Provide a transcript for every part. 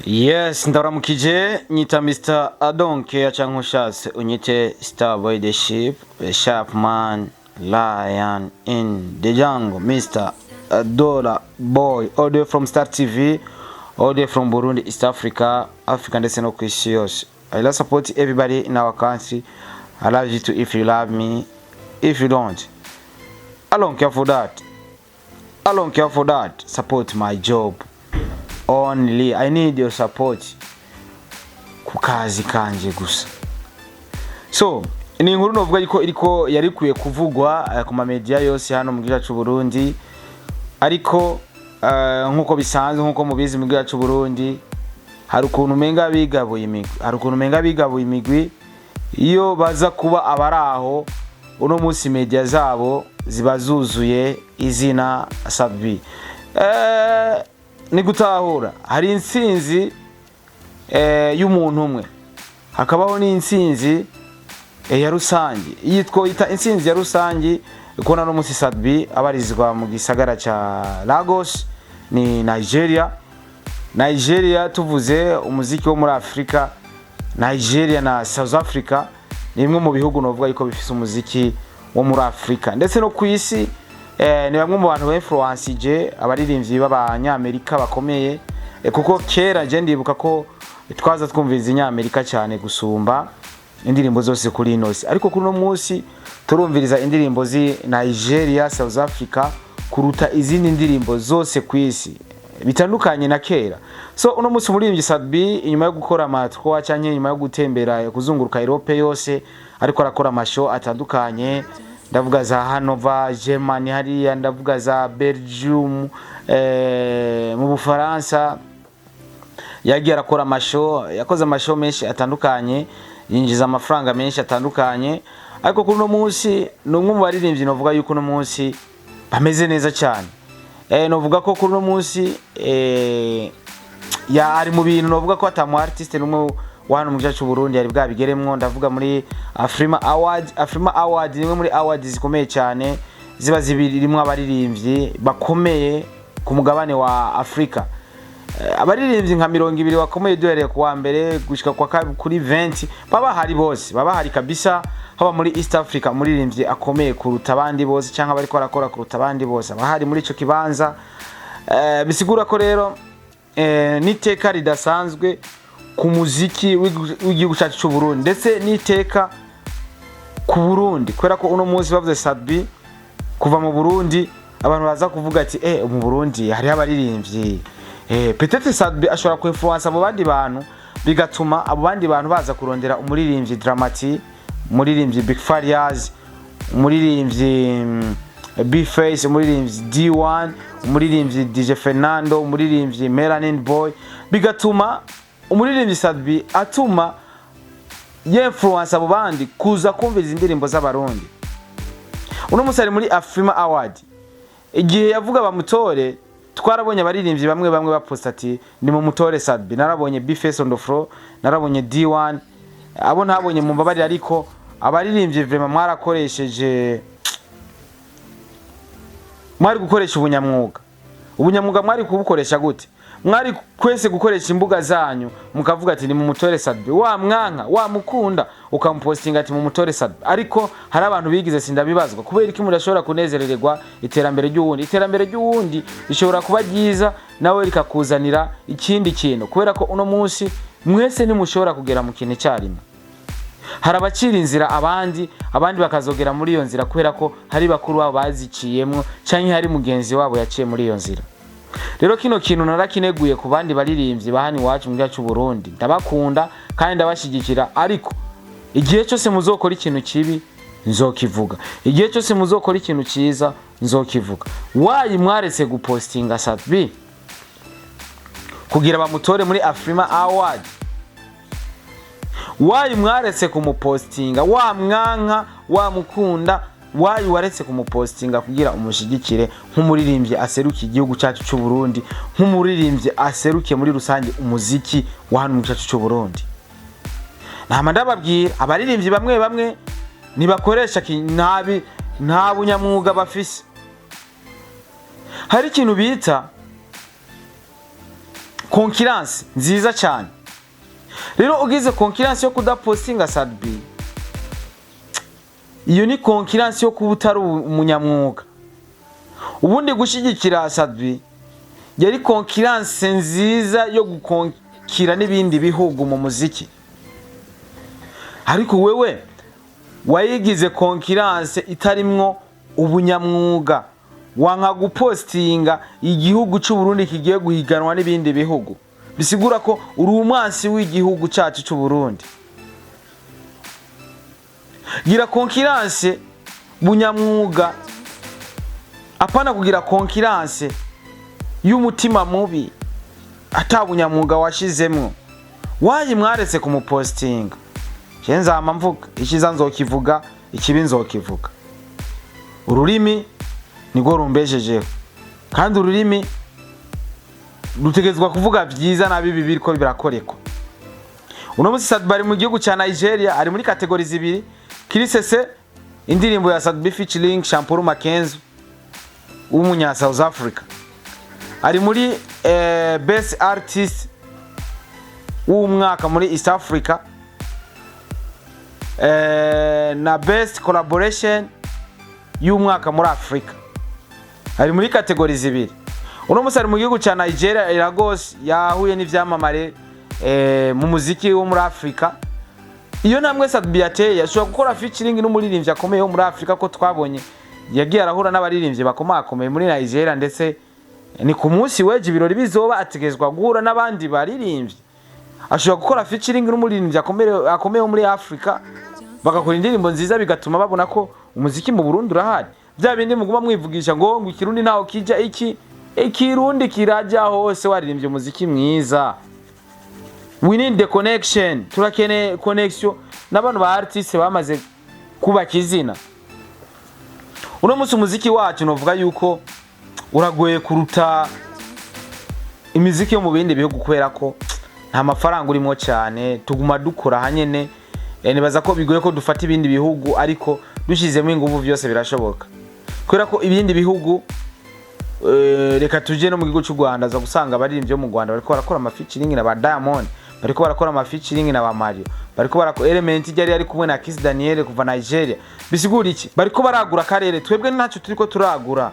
Yes, ndaramukije nyita Mr. Adonke cyangwa ushatse unyite Star Boy the Sheep, the Sharp Man, Lion in the Jungle, Mr. Adora Boy, all the way from Star TV, all the way from Burundi, East Africa, Africa ndetse no kwisi yose. I love support everybody in our country. I love you too if you love me. If you don't, I don't care for that. I don't care for that. Support my job. Only I need your support kukazi kanje gusa. So ni inkuru novuga yuko iriko yarikuye kuvugwa ku ma media yose hano mu gihugu cy'u Burundi, ariko nkuko bisanzwe nkuko mubizi mu gihugu cy'u Burundi hari ukuntu menga bigabuye imigwi, iyo baza kuba abaraho uno munsi media zabo ziba zuzuye izina Sabi. Ni gutahura hari insinzi y'umuntu umwe, hakabaho ni insinzi ya rusangi. Yitwa insinzi ya rusangi kona no musi Sabi abarizwa mu gisagara ca Lagos ni Nigeria. Tuvuze umuziki wo muri Afrika, Nigeria na South Africa ni bimwe mu bihugu novuga yuko bifise umuziki wo muri Afrika ndetse no kwisi. Ni bamwe mu bantu influence abaririmbyi b'abanyamerika bakomeye, kuko kera je ndibuka ko twaza twumviriza inyamerika cyane gusumba indirimbo zose kuri inosi, ariko kuri no munsi turumviriza indirimbo zi Nigeria, South Africa kuruta izindi ndirimbo zose kwisi bitandukanye na kera. So uno munsi umuririmbyi Sabi inyuma yo gukora amatwa cyane inyuma yo gutembera kuzunguruka Europe yose, ariko arakora amashow atandukanye. Ndavuga za Hanover, Germany, hariya ndavuga za Belgium, mu Bufaransa. Yagiye arakora amashow, yakoze amashow menshi atandukanye, yinjiza amafaranga menshi atandukanye. Ariko kuri no munsi numwe mu baririmbyi novuga yuko no munsi bameze neza cyane. Novuga ko kuri no munsi ya ari mu bintu novuga ko atamu artist numwe wano mu gihugu cy'u Burundi yari bwabigeremwo. Ndavuga muri Afrima Award nimwe muri awards zikomeye cyane ziba zibirimo abaririmbyi bakomeye ku mugabane wa Afrika. Abaririmbyi nka 200 bakomeye duhereye ku wa mbere gushika kuri 20 baba hari bose, baba hari kabisa. Haba muri East Africa umuririmbyi akomeye kuruta abandi bose cyangwa bari korakora kuruta abandi bose aba hari muri ico kibanza. Bisigura ko rero niteka ridasanzwe ku muziki w'igihugu cyacu cy'u Burundi ndetse niteka ku Burundi, kubera ko uno munsi bavuze Sabi kuva mu Burundi abantu baza kuvuga ati mu Burundi hari abaririmbyi. Peut-être Sabi ashobora ku influence abo bandi bantu, bigatuma abo bandi bantu baza kurondera umuririmbyi Dramati, umuririmbyi Big Farias, umuririmbyi B-Face, umuririmbyi D1, umuririmbyi DJ Fernando, umuririmbyi Melanin Boy, bigatuma umuririmbyi Sabi atuma influence abo bandi kuza kumviriza indirimbo z'abarundi. Uno musari muri Afrima Award igihe yavuga bamutore, twarabonye abaririmbyi bamwe baposta ati ni mu mutore Sabi. Narabonye B-Face on the floor, narabonye D1, abo ntabonye mu mbabari, ariko abaririmbyi vraiment mwarakoresheje, mwari gukoresha ubunyamwuga mwari kubukoresha gute? Mwari kwese gukoresha imbuga zanyu mukavuga ati ni mu mutore Sabi, wa mwanka wa mukunda ukampostinga ati mu mutore Sabi. Ariko hari abantu bigize sindabibazwa kubera iki murashobora kunezerererwa iterambere ry'uwundi rishobora kuba ryiza nawe rikakuzanira ikindi kintu, kubera ko uno munsi mwese ntimushobora kugera mu kintu cyarimo. Hari abacira inzira abandi bakazogera muri iyo nzira kubera ko hari bakuru babo baziciyemo cyangwa hari mugenzi wabo yaciye muri iyo nzira. Rero kino kintu narakineguye ku bandi baririmbyi bahani wacu mu gihugu cy'u Burundi, ndabakunda kandi ndabashigikira, ariko igihe cyose muzokora ikintu kibi nzokivuga, igihe cyose muzokora ikintu cyiza nzokivuga. Wayi mwaretse gupostinga Sabi kugira bamutore muri Afrima Award? Wayi mwaretse kumupostinga? Wa mwanka wa mukunda wayi waretse kumupostinga kugira umushigikire nk'umuririmbyi aserukiye igihugu cyacu cy'u Burundi, nk'umuririmbyi aserukiye muri rusange umuziki wa hano mu cyacu cy'u Burundi? Nama ndababwira abaririmbyi bamwe nibakoresha nabi, nta bunyamwuga bafise. Hari ikintu bita concurrence nziza cyane. Rero ugize concurrence yo kudapostinga Sadbi, iyo ni concurrence yo kuba utari umunyamwuga. Ubundi gushigikira Sadbi yari concurrence nziza yo gukonkira n'ibindi bihugu mu muziki, ariko wewe wayigize concurrence itarimwo ubunyamwuga, wanka gupostinga igihugu cy'u Burundi kigiye guhiganwa n'ibindi bihugu, bisigura ko uri umwansi w'igihugu cyacu cy'u Burundi. Gira concurrence bunyamwuga, apana kugira concurrence y'umutima mubi atabunyamwuga washizemwo. Wayi mwaretse kumupostinga, nzama mvuga ikiza nzokivuga, ikibi nzokivuga. Ururimi nigo rumbejejeho, kandi ururimi rutegezwa kuvuga byiza na bibi biriko birakoreka. Uno musi Sadbi ari mu gihugu cya Nigeria, ari muri kategori zibiri. Kirisese indirimbo ya Sadbi featuring 𝐵𝐻𝐻𝐿 w'umunya South Africa, ari muri best artist w'umwaka muri East Africa, na best collaboration y'umwaka muri Africa, ari muri kategori zibiri. Uno musi ari mu gihugu cya Nigeria, Lagos, yahuye n'ivyamamare mu muziki wo muri Africa. Iyo namwe Sadbi yateye yashobora gukora featuring n'umuririmbyi akomeye wo muri Africa, ko twabonye yagiye arahura n'abaririmbyi bakomakomeye muri Nigeria, ndetse ni ku munsi weje ibirori bizoba ategezwa guhura n'abandi baririmbyi. Ashobora gukora featuring n'umuririmbyi akomeye wo muri Africa, bagakora indirimbo nziza, bigatuma babona ko umuziki mu Burundi urahari. Bya bindi muguma mwivugisha ngo ikirundi naho kijya ikirundi kirajya hose, waririmbye umuziki mwiza. We need the connection, turakene connection n'abantu ba artiste bamaze kubaka izina. Uno musi umuziki wacu novuga yuko uragoye kuruta imiziki yo mu bindi bihugu, kubera ko nta mafaranga urimo cyane, tuguma dukora hanyene. Nibaza ko bigoye ko dufata ibindi bihugu, ariko dushizemo ingufu byose birashoboka, kubera ko ibindi bihugu reka tuje no mu gihugu cy'u Rwanda za gusanga abaririmbyi mu Rwanda bariko barakora ama featuring na ba Diamond, bariko barakora ama featuring na ba Mario, bariko barakora element yari ari kumwe na 𝐾𝐮 kuva Nigeria. Bisigura iki? Bariko baragura karere, twebwe ntacyo turiko turagura,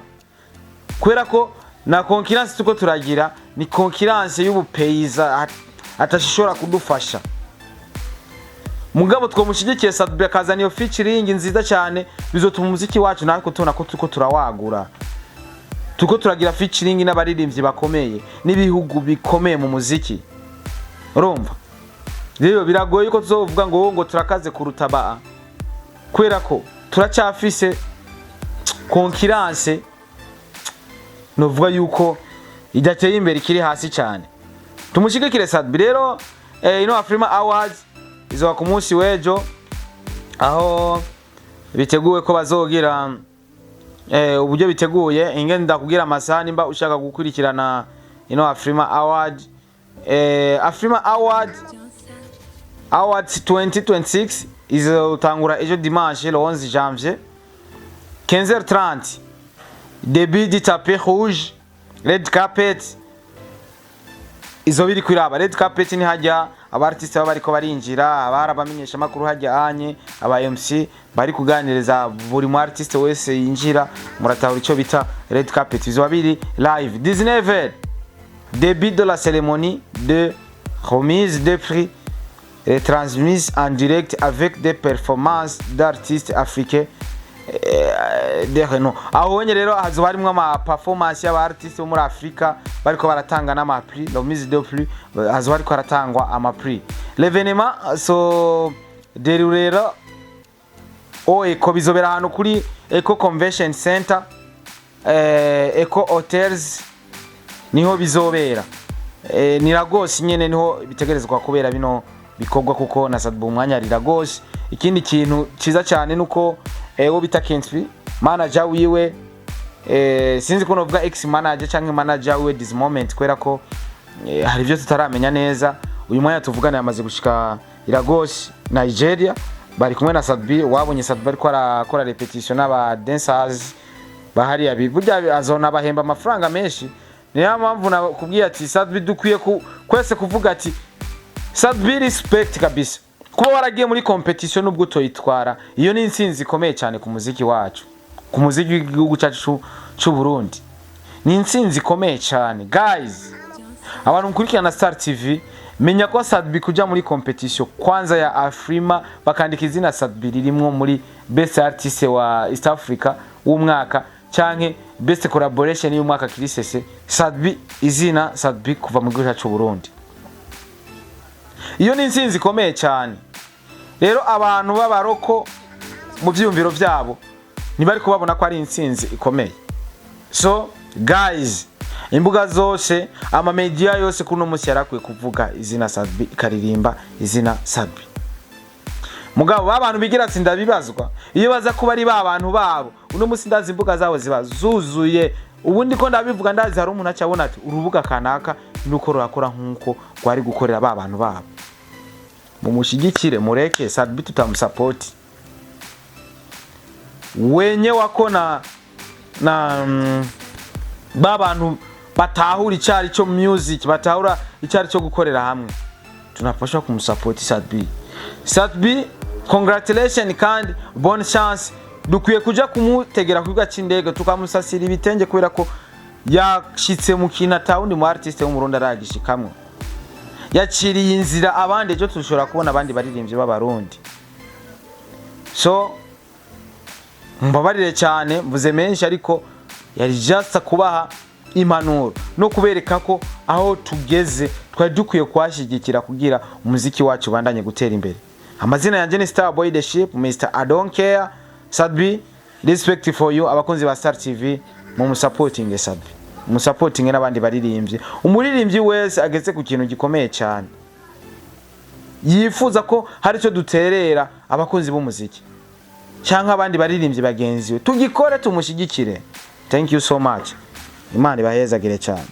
kubera ko na concurrence tuko turagira ni concurrence y'ubupeiza atashishora kudufasha. Mugabo twomushigikiye Sadbi akazana iyo featuring nziza cyane, bizotuma umuziki wacu natwe tubona ko turiko turawagura, tuko turagira featuring n'abaririmbyi bakomeye n'ibihugu bikomeye mu muziki. Urumva rero biragoye ko tuzovuga ngo turakaze kuruta ba, kubera ko turacyafise concurrence novuga yuko idateye imbere, kiri hasi cyane. Tumushigikire Sadbi rero. Ino Afrima Awards izoba ku munsi wejo, aho biteguwe ko bazogira uburyo biteguye. Ingene ndakubwira amasaha nimba ushaka gukurikirana ino Afrima Awards. Afrima Awards 2026 izotangura ejo dimanche le 11 janvier 15h30. Début du tapis rouge, red carpet izobiri kwiraba. Red carpet ni hajya abartiste baba bariko barinjira, abarabamenyesha makuru hajya anye, aba MC bari kuganiriza buri mu artiste wese yinjira, muratahura ico bita red carpet. Izoba biri live 19h. Début de la cérémonie de remise de prix retransmise en direct avec des performances d'artistes africains de renom. Aho rero hazoba harimwo ama performance y'aba artistes bo muri Afrika bariko baratanga n'ama prix, remise de prix, hazoba hariko haratangwa ama prix. L'événement so derurera eko bizobera hano kuri Eco Convention Center, Eco Hotels niho bizobera. Ni Lagos nyene niho bitegerezwa kubera bino bikorwa, kuko na Sadbi umwanya ari Lagos. Ikindi kintu ciza cyane nuko wo bita 𝐾𝐻 manager wiwe, sinzi ko novuga ex manager canke manager wiwe this moment, kubera ko hari byo tutaramenya neza. Uyu mwanya tuvugana yamaze gushika Lagos Nigeria, bari kumwe na Sadbi. Wabonye Sadbi ariko arakora repetition n'aba dancers bahari burya azona bahemba amafaranga menshi, niyo mpamvu nakubwiye ati Sadbi dukwiye kwese kuvuga ati Sadbi respect kabisa kuba waragiye muri competition nubwo utoyitwara iyo ni insinzi ikomeye cyane ku muziki wacu ku muziki w'igihugu cyacu cy'u Burundi ni insinzi ikomeye cyane guys abantu mukurikirana Star TV menya ko Sadbi kuja muri competition kwanza ya Afrima bakandika izina Sadbi ririmo muri best artist wa East Africa w'umwaka canke best collaboration y'umwaka kirisese Sadbi izina Sadbi kuva mu gihugu cyacu Burundi iyo ni insinzi ikomeye cyane rero abantu b'abaroko mu byumviro byabo ntibari kubabona ko ari insinzi ikomeye so guys imbuga zose ama media yose kuno munsi yarakwiye kuvuga izina Sadbi ikaririmba izina Sadbi mugabo abantu bigira ati ndabibazwa iyo baza kuba ari abantu babo uno munsi ndazi imbuga zabo ziba zuzuye ubundi ko ndabivuga ndazi hari umuntu acabona ati urubuga kanaka nuko rurakora nkuko gwari gukorera abantu babo mumushigikire Mureke Sadbi tutamusupport wenye wakona na babantu batahura icyari cyo music batahura icyari cyo gukorera hamwe tunafasha kumusupport Sadbi congratulations kandi bonne chance dukwiye kuja kumutegera ku gacindege tukamusasira ibitenge kubera ko yashitse mu kina tawundi mu artist wo mu Burundi aragishikamwe yaciriye inzira abandi ejo tushobora kubona abandi baririmbye b'abarundi so mbabarire cyane mvuze menshi ariko yari just kubaha impanuro no kubereka ko aho tugeze twari dukwiye kwashigikira kugira umuziki wacu bandanye gutera imbere amazina yanje ni Star Boy the Ship Mr. I don't care Sadbi respect for you abakunzi ba Star TV mu supporting Sadbi mu supporting n'abandi baririmbye umuririmbyi wese ageze ku kintu gikomeye cyane yifuza ko hari cyo duterera abakunzi b'umuziki cyangwa abandi baririmbye bagenzi we tugikore tumushigikire thank you so much Imana ibahezagire cyane